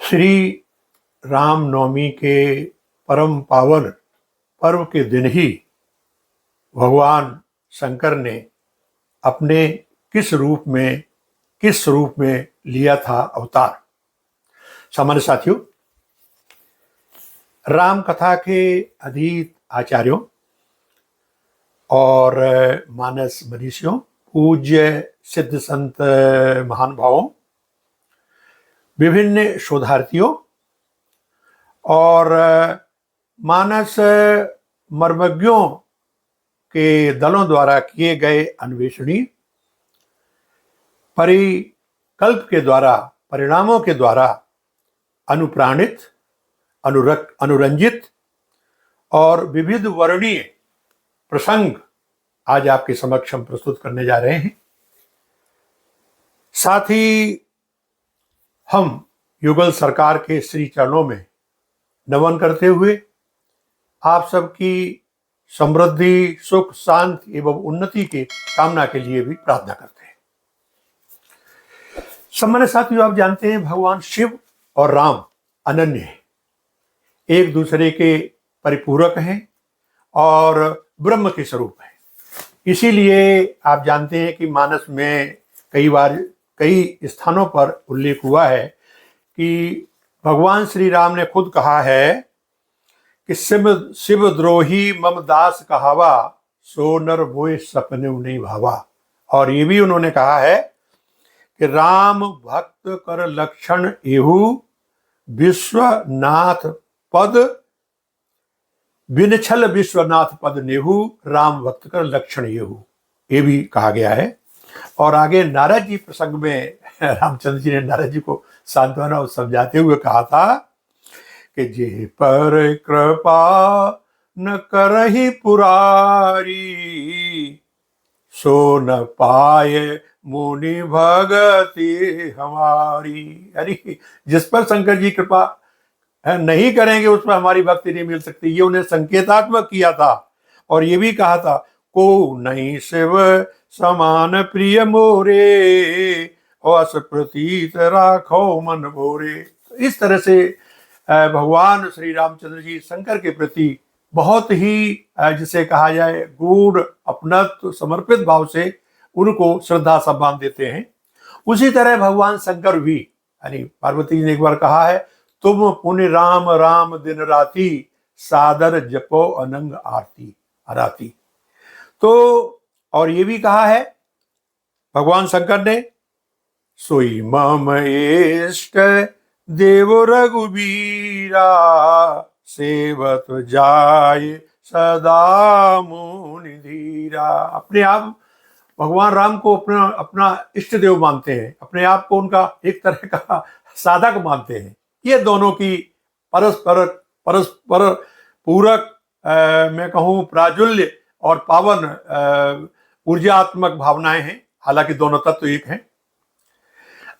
श्री रामनवमी के परम पावन पर्व के दिन ही भगवान शंकर ने अपने किस रूप में लिया था अवतार। सामान्य साथियों, राम कथा के अधीत आचार्यों और मानस मनीषियों, पूज्य सिद्ध संत महानुभावों, विभिन्न शोधार्थियों और मानस मर्मज्ञों के दलों द्वारा किए गए अन्वेषणी परिकल्प के द्वारा, परिणामों के द्वारा अनुप्राणित, अनुरंजित और विविध वर्णीय प्रसंग आज आपके समक्ष हम प्रस्तुत करने जा रहे हैं। साथ ही हम युगल सरकार के श्री चरणों में नमन करते हुए आप सबकी समृद्धि, सुख, शांति एवं उन्नति की कामना के लिए भी प्रार्थना करते हैं। सम्मानिय साथियों, आप जानते हैं भगवान शिव और राम अनन्य हैं, एक दूसरे के परिपूरक हैं और ब्रह्म के स्वरूप हैं। इसीलिए आप जानते हैं कि मानस में कई स्थानों पर उल्लेख हुआ है कि भगवान श्री राम ने खुद कहा है कि शिव द्रोही मम दास कहावा, सो नर मोय सपने नहीं भावा। और ये भी उन्होंने कहा है कि राम भक्त कर लक्षण एहु, विश्वनाथ पद बिनछल विश्वनाथ पद नेहु, राम भक्त कर लक्षण एहु, ये भी कहा गया है। और आगे नारद जी प्रसंग में रामचंद्र जी ने नारद जी को सांत्वना समझाते हुए कहा था कि जे पर कृपा न करहि पुरारी, सो न पाए मुनि भगति हमारी। यानी जिस पर शंकर जी कृपा नहीं करेंगे उस पर हमारी भक्ति नहीं मिल सकती। ये उन्हें संकेतात्मक किया था और ये भी कहा था, को नहीं शिव समान प्रिय मोरे, अस प्रतीत राखो मन भोरे। इस तरह से भगवान श्री रामचंद्र जी शंकर के प्रति बहुत ही जिसे कहा जाए गूढ़ अपनत्व, समर्पित भाव से उनको श्रद्धा सम्मान देते हैं। उसी तरह भगवान शंकर भी, यानी पार्वती जी ने एक बार कहा है, तुम पुण्य राम राम दिन राती, सादर जपो अनंग आरती आराती। तो और ये भी कहा है भगवान शंकर ने, सोई मम इष्ट देव रघुबीरा, सेवत जाय सदा मुनि धीरा। अपने आप भगवान राम को अपना इष्ट देव मानते हैं, अपने आप को उनका एक तरह का साधक मानते हैं। ये दोनों की परस्पर पूरक मैं कहूँ प्राजुल्य और पावन ऊर्जात्मक भावनाएं हैं। हालांकि दोनों तत्व एक हैं।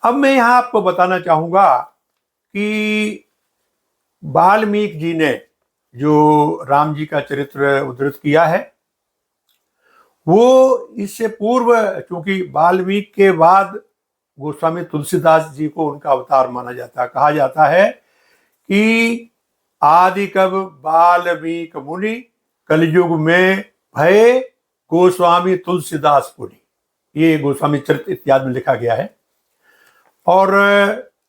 अब मैं यहाँ आपको बताना चाहूँगा कि वाल्मीकि जी ने जो राम जी का चरित्र उद्धृत किया है, वो इससे पूर्व, चूंकि वाल्मीकि के बाद गोस्वामी तुलसीदास जी को उनका अवतार माना जाता है। कहा जाता है कि आदि कवि वाल्मीकि मुनि, कलयुग में भय गोस्वामी तुलसीदास पुनि। ये गोस्वामी चरित्र इत्यादि में लिखा गया है। और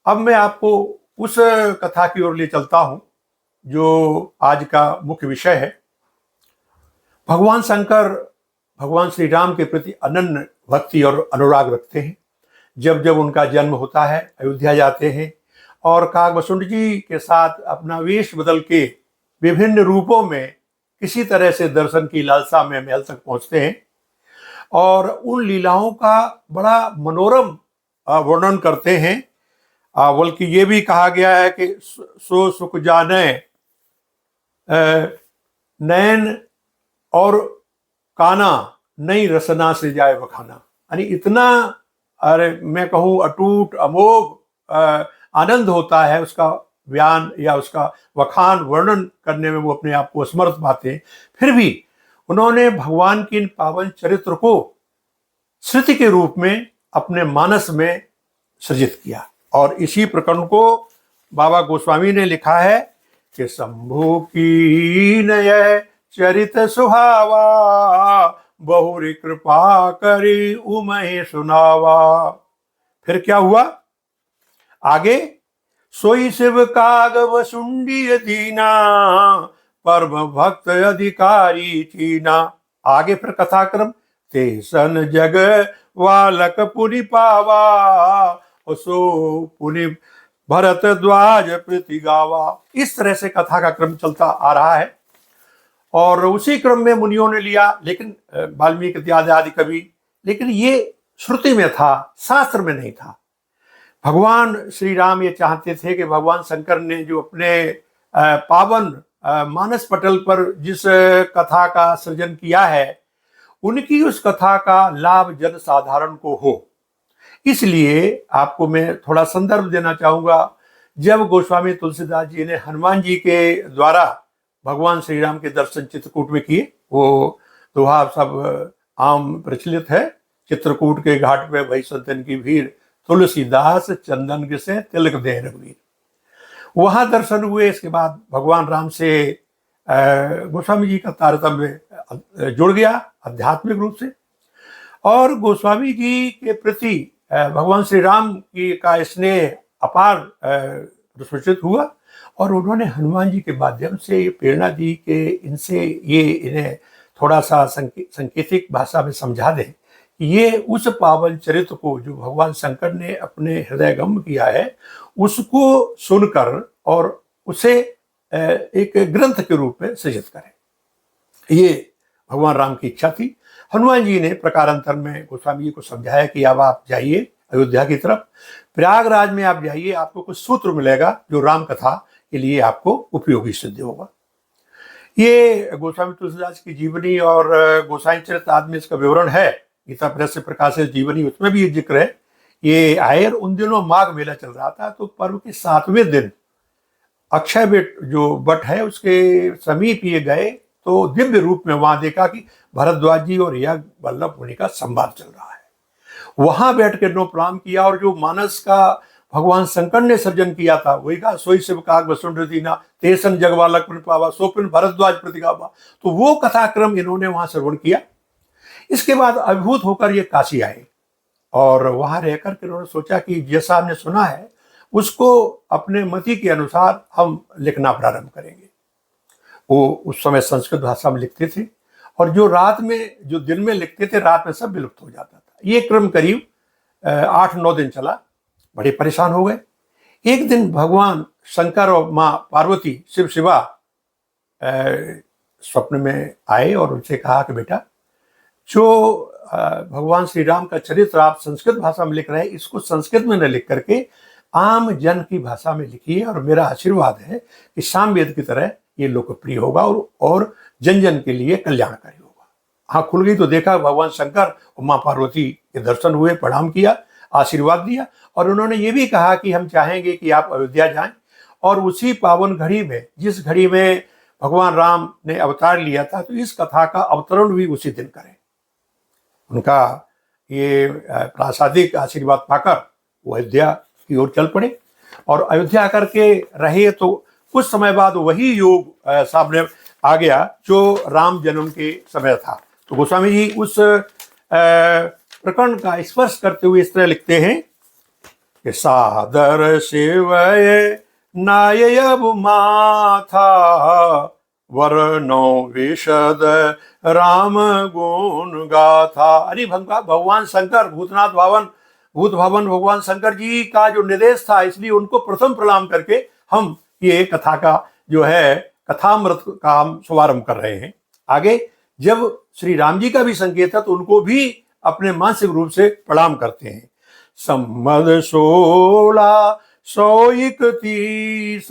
अब मैं आपको उस कथा की ओर ले चलता हूं जो आज का मुख्य विषय है। भगवान शंकर भगवान श्री राम के प्रति अनन्य भक्ति और अनुराग रखते हैं। जब जब उनका जन्म होता है, अयोध्या जाते हैं और काकभसून जी के साथ अपना वेश बदल के विभिन्न रूपों में किसी तरह से दर्शन की लालसा में महल तक पहुंचते हैं और उन लीलाओं का बड़ा मनोरम वर्णन करते हैं। बल्कि ये भी कहा गया है कि सो सुख जाने नैन और काना, नई रसना से जाए बखाना। यानी इतना, अरे मैं कहूँ अटूट अमोघ आनंद होता है उसका बयान या उसका वखान वर्णन करने में वो अपने आप को असमर्थ पाते हैं। फिर भी उन्होंने भगवान के इन पावन चरित्र को श्रुति के रूप में अपने मानस में सृजित किया और इसी प्रकरण को बाबा गोस्वामी ने लिखा है कि शंभु की नय चरित सुहावा, बहुरी कृपा करी उमहि सुनावा। फिर क्या हुआ आगे, सोई शिव काग वसुंडी दीना, परम भक्त अधिकारी चीना। आगे फिर कथाक्रम, तेसन जग वालक पुनि पावा, सो पुनि भरत द्वाज प्रति गावा। इस तरह से कथा का क्रम चलता आ रहा है और उसी क्रम में मुनियों ने लिया, लेकिन वाल्मीकि इत्यादि आदि कवि, लेकिन ये श्रुति में था, शास्त्र में नहीं था। भगवान श्री राम ये चाहते थे कि भगवान शंकर ने जो अपने पावन मानस पटल पर जिस कथा का सृजन किया है, उनकी उस कथा का लाभ जन साधारण को हो। इसलिए आपको मैं थोड़ा संदर्भ देना चाहूंगा। जब गोस्वामी तुलसीदास जी ने हनुमान जी के द्वारा भगवान श्री राम के दर्शन चित्रकूट में किए, वो दोहा सब आम प्रचलित है, चित्रकूट के घाट पे भई संतन की भीड़, तुलसीदास चंदन से तिलक दे रघुवीर। वहां दर्शन हुए। इसके बाद भगवान राम से गोस्वामी जी का तारतम्य जुड़ गया आध्यात्मिक रूप से, और गोस्वामी जी के प्रति भगवान श्री राम की का स्नेह अपार प्रस्फुटित हुआ, और उन्होंने हनुमान जी के माध्यम से ये प्रेरणा दी कि इनसे ये इन्हें थोड़ा सा संकेतिक भाषा में समझा दें कि ये उस पावन चरित्र को जो भगवान शंकर ने अपने हृदयगम किया है, उसको सुनकर और उसे एक ग्रंथ के रूप में सृजित करें। ये भगवान राम की इच्छा थी। हनुमान जी ने प्रकारांतर में गोस्वामी जी को समझाया कि अब आप जाइए अयोध्या की तरफ, प्रयागराज में आप जाइए, आपको कुछ सूत्र मिलेगा जो राम कथा के लिए आपको उपयोगी सिद्ध होगा। ये गोस्वामी तुलसीदास की जीवनी और गोसाई चरित्र आदि में इसका विवरण है। गीता प्रेस से प्रकाशित जीवनी, उसमें भी ये जिक्र है। ये आए और उन दिनों माघ मेला चल रहा था, तो पर्व के 7वें दिन अक्षय वट जो वट है उसके समीप ये गए, तो दिव्य रूप में वहां देखा कि भरद्वाज जी और यज्ञ वल्लभ मुनि का संवाद चल रहा है। वहां बैठ कर नो प्रणाम किया, और जो मानस का भगवान शंकर ने सृजन किया था वही कहा, सोई शिव काग वसुंधरा दीना, तेसन जगवालक पुनि पावा, सोपिन भरद्वाज प्रति गावा। तो वो कथाक्रम इन्होंने वहां श्रवण किया। इसके बाद अभिभूत होकर ये काशी आए, और वहां रहकर के उन्होंने सोचा कि जैसा हमने सुना है उसको अपने मति के अनुसार हम लिखना प्रारंभ करेंगे। वो उस समय संस्कृत भाषा में लिखते थे, और जो रात में जो दिन में लिखते थे रात में सब विलुप्त हो जाता था। ये क्रम करीब 8-9 दिन चला। बड़े परेशान हो गए। एक दिन भगवान शंकर और माँ पार्वती शिव शिवा स्वप्न में आए और उनसे कहा कि बेटा, जो भगवान श्री राम का चरित्र आप संस्कृत भाषा में लिख रहे हैं, इसको संस्कृत में न लिख करके आम जन की भाषा में लिखिए, और मेरा आशीर्वाद है कि सामवेद की तरह ये लोकप्रिय होगा और जन जन के लिए कल्याणकारी होगा। हाँ खुल गई तो देखा भगवान शंकर और माँ पार्वती के दर्शन हुए, प्रणाम किया, आशीर्वाद दिया, और उन्होंने ये भी कहा कि हम चाहेंगे कि आप अयोध्या जाएं, और उसी पावन घड़ी में, जिस घड़ी में भगवान राम ने अवतार लिया था, तो इस कथा का अवतरण भी उसी दिन करें। उनका ये प्रासादिक आशीर्वाद पाकर वो अयोध्या की ओर चल पड़े, और अयोध्या करके रहे। तो कुछ समय बाद वही योग सामने आ गया जो राम जन्म के समय था। तो गोस्वामी जी उस प्रकरण का स्पर्श करते हुए इस तरह लिखते हैं कि सादर शिवय नायब माथा, वर्णो विशद राम गुण गाथा। अरे भगवान शंकर भूत भवन भगवान शंकर जी का जो निर्देश था, इसलिए उनको प्रथम प्रणाम करके हम ये कथा का जो है कथामृत का हम शुभारंभ कर रहे हैं। आगे जब श्री राम जी का भी संकेत है तो उनको भी अपने मानसिक रूप से प्रणाम करते हैं। सम्मद 1631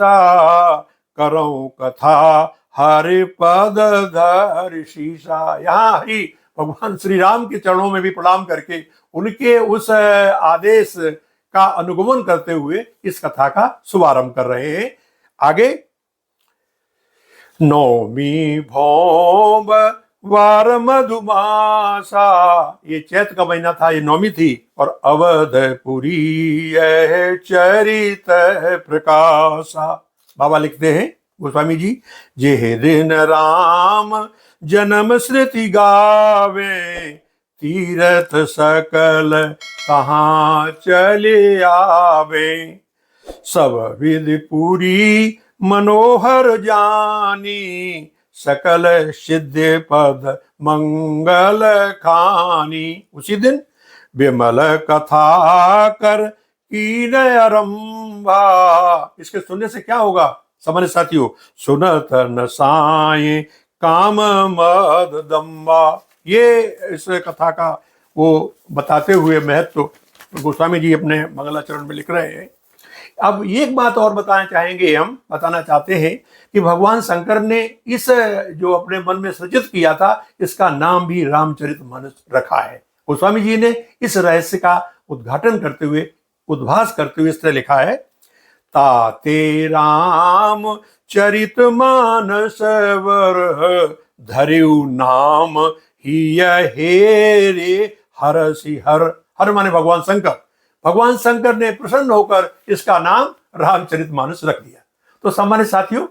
करऊं कथा हरि पद धर शीशा। यहाँ हरि भगवान श्री राम के चरणों में भी प्रणाम करके उनके उस आदेश का अनुगमन करते हुए इस कथा का शुभारंभ कर रहे हैं। आगे नौमी भौम वार मधुमासा, ये चैत का महीना था, ये नौमी थी। और अवधपुरी यह चरित प्रकाशा। बाबा लिखते हैं गोस्वामी जी, जे दिन राम जन्म श्रुति गावे, तीरथ सकल कहाँ चले आवे, सब विधि पूरी मनोहर जानी, सकल सिद्ध पद मंगल खानी। उसी दिन विमल कथा कर कीन आरंभा। इसके सुनने से क्या होगा सामान्य साथियों, सुनत न साए काम मद दम्बा। ये इस कथा का वो बताते हुए महत्व तो गोस्वामी जी अपने मंगलाचरण में लिख रहे हैं। अब एक बात और बताना चाहते हैं कि भगवान शंकर ने इस जो अपने मन में सृजित किया था, इसका नाम भी रामचरितमानस रखा है। गोस्वामी जी ने इस रहस्य का उद्घाटन करते हुए, उद्भास करते हुए इस तरह लिखा है, ताते राम चरित मानस वर, धरिउ नाम ही हेरे हरसि हर। हर माने भगवान शंकर। भगवान शंकर ने प्रसन्न होकर इसका नाम रामचरितमानस रख दिया। तो सामान्य साथियों,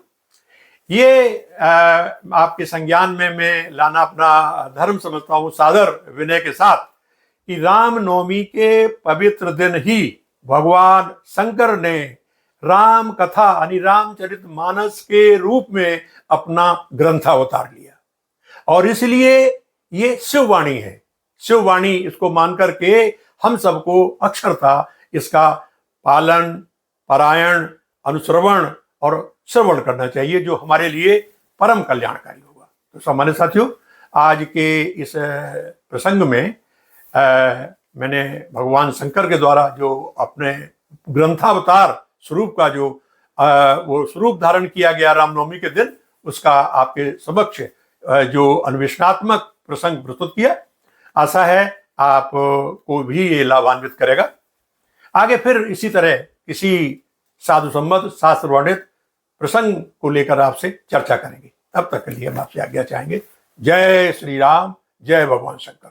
ये आपके संज्ञान में मैं लाना अपना धर्म समझता हूँ, सादर विनय के साथ, कि रामनवमी के पवित्र दिन ही भगवान शंकर ने राम कथा यानी रामचरितमानस के रूप में अपना ग्रंथ अवतार लिया। और इसलिए ये शिववाणी है। शिववाणी इसको मान करके हम सबको अक्षरता इसका पालन, पारायण, अनुश्रवण और श्रवण करना चाहिए, जो हमारे लिए परम कल्याणकारी होगा। तो सामान्य साथियों, आज के इस प्रसंग में मैंने भगवान शंकर के द्वारा जो अपने ग्रंथावतार स्वरूप का जो वो स्वरूप धारण किया गया रामनवमी के दिन, उसका आपके समक्ष जो अन्वेषणात्मक प्रसंग प्रस्तुत किया। आशा है आपको भी ये लाभान्वित करेगा। आगे फिर इसी तरह किसी साधु संबद्ध शास्त्र वर्णित प्रसंग को लेकर आपसे चर्चा करेंगे। तब तक के लिए हम आपसे आज्ञा चाहेंगे। जय श्री राम, जय भगवान शंकर।